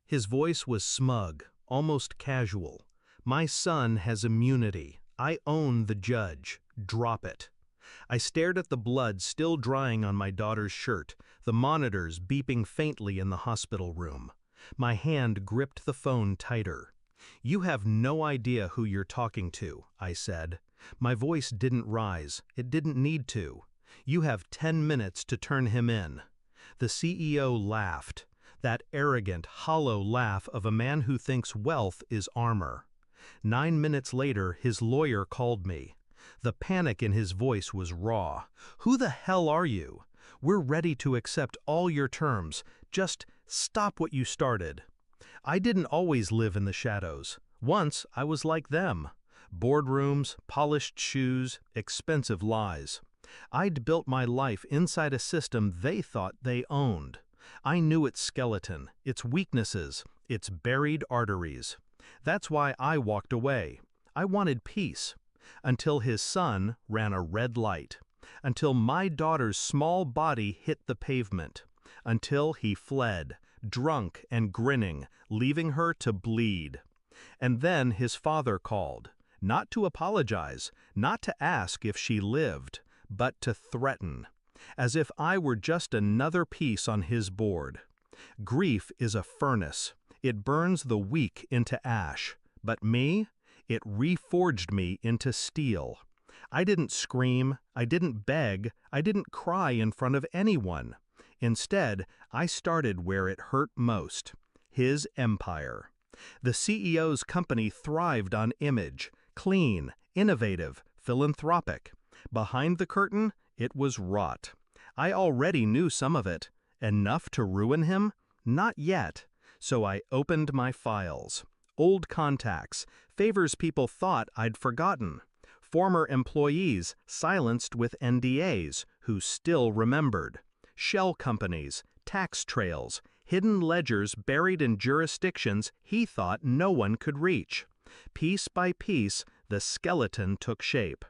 His voice was smug, almost casual. "My son has immunity. I own the judge. Drop it." I stared at the blood still drying on my daughter's shirt, the monitors beeping faintly in the hospital room. My hand gripped the phone tighter. "You have no idea who you're talking to," I said. My voice didn't rise. It didn't need to. "You have 10 minutes to turn him in." The CEO laughed. That arrogant, hollow laugh of a man who thinks wealth is armor. 9 minutes later, his lawyer called me. The panic in his voice was raw. "Who the hell are you? We're ready to accept all your terms. Just stop what you started." I didn't always live in the shadows. Once I was like them. Boardrooms, polished shoes, expensive lies. I'd built my life inside a system they thought they owned. I knew its skeleton, its weaknesses, its buried arteries. That's why I walked away. I wanted peace. Until his son ran a red light. Until my daughter's small body hit the pavement. Until he fled, drunk and grinning, leaving her to bleed. And then his father called, not to apologize, not to ask if she lived, but to threaten, as if I were just another piece on his board. Grief is a furnace. It burns the weak into ash. But me? It reforged me into steel. I didn't scream, I didn't beg, I didn't cry in front of anyone. Instead, I started where it hurt most, his empire. The CEO's company thrived on image, clean, innovative, philanthropic. Behind the curtain, it was rot. I already knew some of it. Enough to ruin him? Not yet. So I opened my files. Old contacts, favors people thought I'd forgotten. Former employees silenced with NDAs who still remembered. Shell companies, tax trails, hidden ledgers buried in jurisdictions he thought no one could reach. Piece by piece, the skeleton took shape.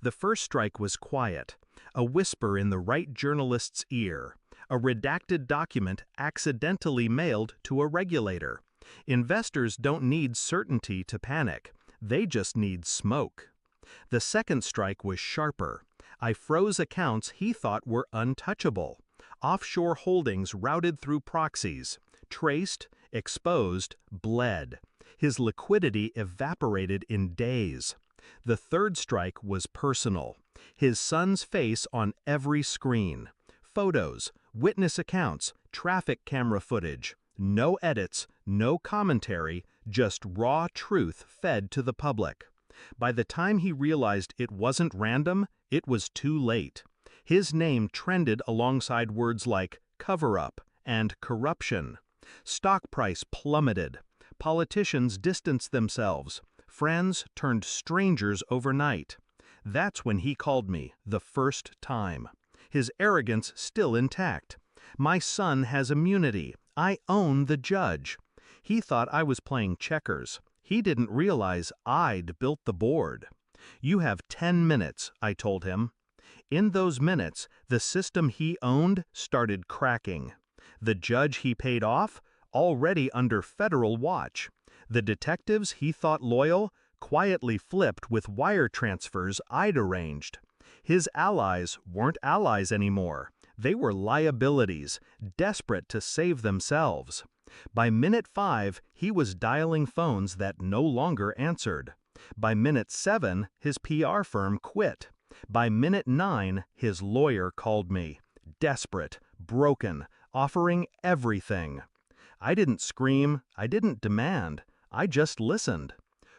The first strike was quiet, a whisper in the right journalist's ear, a redacted document accidentally mailed to a regulator. Investors don't need certainty to panic, they just need smoke. The second strike was sharper. I froze accounts he thought were untouchable. Offshore holdings routed through proxies, traced, exposed, bled. His liquidity evaporated in days. The third strike was personal. His son's face on every screen. Photos, witness accounts, traffic camera footage. No edits, no commentary, just raw truth fed to the public. By the time he realized it wasn't random, it was too late. His name trended alongside words like cover-up and corruption. Stock price plummeted. Politicians distanced themselves. Friends turned strangers overnight. That's when he called me, the first time. His arrogance still intact. "My son has immunity. I own the judge." He thought I was playing checkers. He didn't realize I'd built the board. "You have 10 minutes, I told him. In those minutes, the system he owned started cracking. The judge he paid off, already under federal watch. The detectives he thought loyal, quietly flipped with wire transfers I'd arranged. His allies weren't allies anymore. They were liabilities, desperate to save themselves. By minute 5, he was dialing phones that no longer answered. By minute 7, his PR firm quit. By minute 9, his lawyer called me, desperate, broken, offering everything. I didn't scream, I didn't demand, I just listened.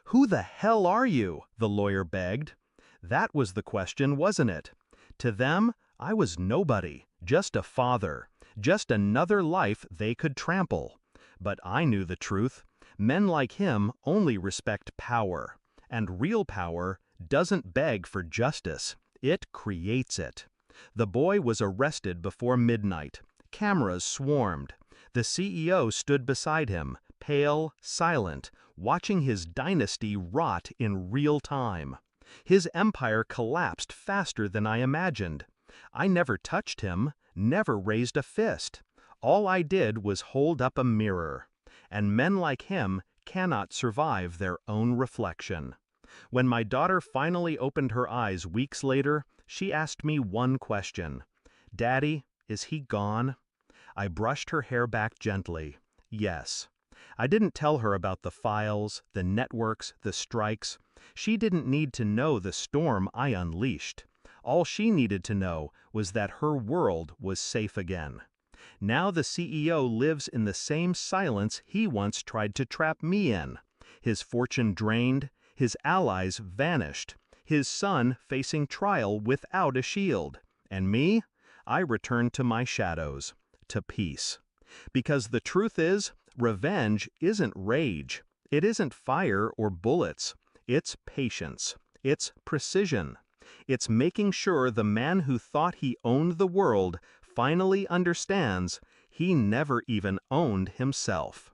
"Who the hell are you?" the lawyer begged. That was the question, wasn't it? To them, I was nobody, just a father, just another life they could trample. But I knew the truth. Men like him only respect power. And real power doesn't beg for justice. It creates it. The boy was arrested before midnight. Cameras swarmed. The CEO stood beside him, pale, silent, watching his dynasty rot in real time. His empire collapsed faster than I imagined. I never touched him, never raised a fist. All I did was hold up a mirror. and men like him cannot survive their own reflection. When my daughter finally opened her eyes weeks later, she asked me one question. "Daddy, is he gone?" I brushed her hair back gently. Yes. I didn't tell her about the files, the networks, the strikes. She didn't need to know the storm I unleashed. All she needed to know was that her world was safe again. Now the CEO lives in the same silence he once tried to trap me in. His fortune drained, his allies vanished, his son facing trial without a shield. And me? I returned to my shadows, to peace. Because the truth is, revenge isn't rage. It isn't fire or bullets. It's patience. It's precision. It's making sure the man who thought he owned the world finally understands he never even owned himself.